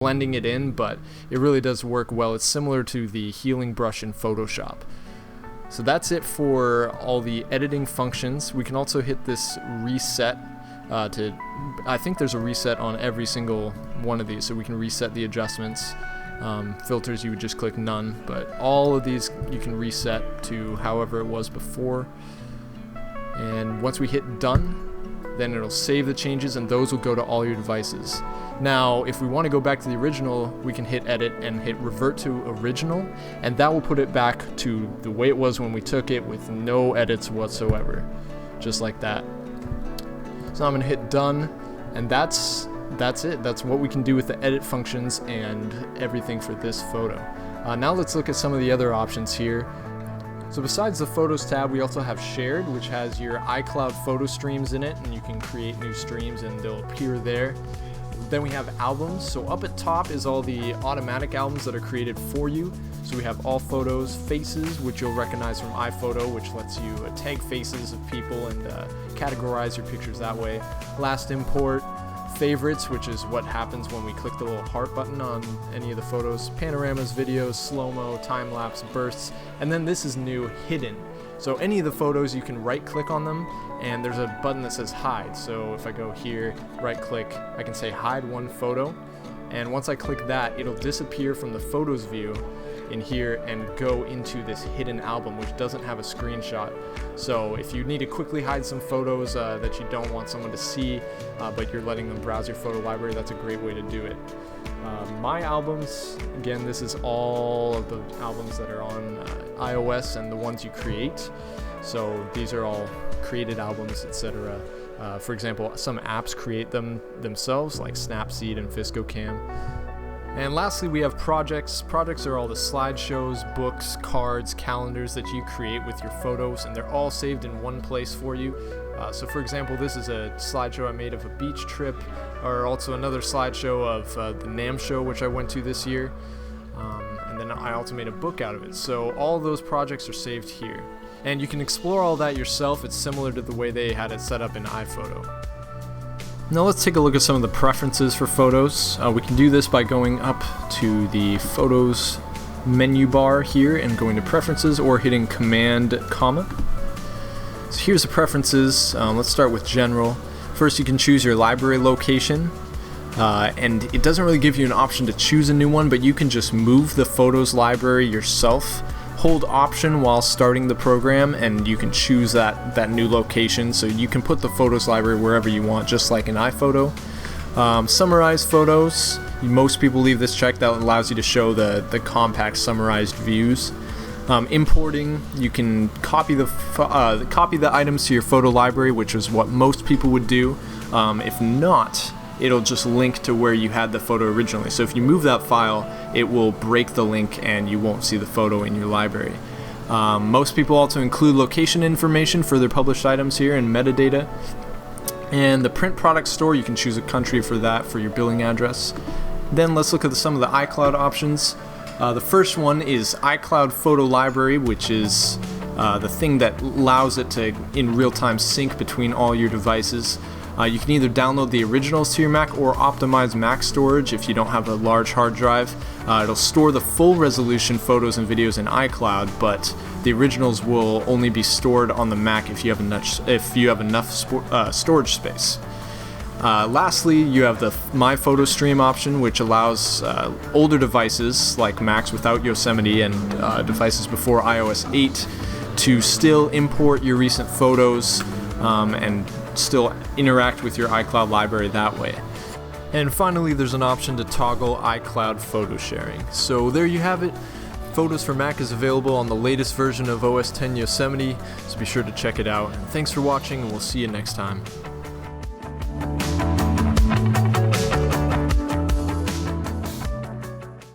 blending it in, but it really does work well. It's similar to the healing brush in Photoshop. So that's it for all the editing functions. We can also hit this reset I think there's a reset on every single one of these, so we can reset the adjustments. Filters, you would just click none, but all of these you can reset to however it was before. And once we hit done, then it'll save the changes and those will go to all your devices. Now, if we want to go back to the original, we can hit edit and hit revert to original, and that will put it back to the way it was when we took it with no edits whatsoever. Just like that. So I'm going to hit done, and that's it. That's what we can do with the edit functions and everything for this photo. Now let's look at some of the other options here. So besides the Photos tab, we also have Shared, which has your iCloud photo streams in it, and you can create new streams and they'll appear there. Then we have Albums. So up at top is all the automatic albums that are created for you. So we have All Photos, Faces, which you'll recognize from iPhoto, which lets you tag faces of people and categorize your pictures that way. Last Import, Favorites, which is what happens when we click the little heart button on any of the photos, panoramas, videos, slow-mo, time-lapse, bursts, and then this is new, Hidden. So any of the photos, you can right-click on them, and there's a button that says Hide. So if I go here, right-click, I can say Hide one photo, and once I click that, it'll disappear from the Photos view in here and go into this hidden album, which doesn't have a screenshot. So if you need to quickly hide some photos that you don't want someone to see, but you're letting them browse your photo library, that's a great way to do it. My albums, again, this is all of the albums that are on iOS and the ones you create. So these are all created albums, etc. For example, some apps create them themselves, like Snapseed and ViscoCam. And lastly, we have projects. Projects are all the slideshows, books, cards, calendars that you create with your photos, and they're all saved in one place for you. So for example, this is a slideshow I made of a beach trip, or also another slideshow of the NAMM show, which I went to this year. And then I also made a book out of it. So all of those projects are saved here. And you can explore all that yourself. It's similar to the way they had it set up in iPhoto. Now let's take a look at some of the preferences for photos. We can do this by going up to the Photos menu bar here and going to Preferences, or hitting Command, comma. So here's the preferences. Let's start with General. First, you can choose your library location, and it doesn't really give you an option to choose a new one, but you can just move the Photos library yourself. Hold Option while starting the program, and you can choose that new location, so you can put the Photos library wherever you want, just like in iPhoto. Summarize photos. Most people leave this checked. That allows you to show the compact summarized views. Importing, you can copy the items to your photo library, which is what most people would do. If not, it'll just link to where you had the photo originally. So if you move that file, it will break the link and you won't see the photo in your library. Most people also include location information for their published items here and metadata. And the print product store, you can choose a country for that, for your billing address. Then let's look at some of the iCloud options. The first one is iCloud Photo Library, which is the thing that allows it to in real time sync between all your devices. You can either download the originals to your Mac or optimize Mac storage if you don't have a large hard drive. It'll store the full resolution photos and videos in iCloud, but the originals will only be stored on the Mac if you have enough storage space. Lastly, you have the My Photo Stream option, which allows older devices like Macs without Yosemite and devices before iOS 8 to still import your recent photos and still interact with your iCloud library that way. And finally, there's an option to toggle iCloud photo sharing. So there you have it. Photos for Mac is available on the latest version of OS X Yosemite, so be sure to check it out. Thanks for watching, and we'll see you next time.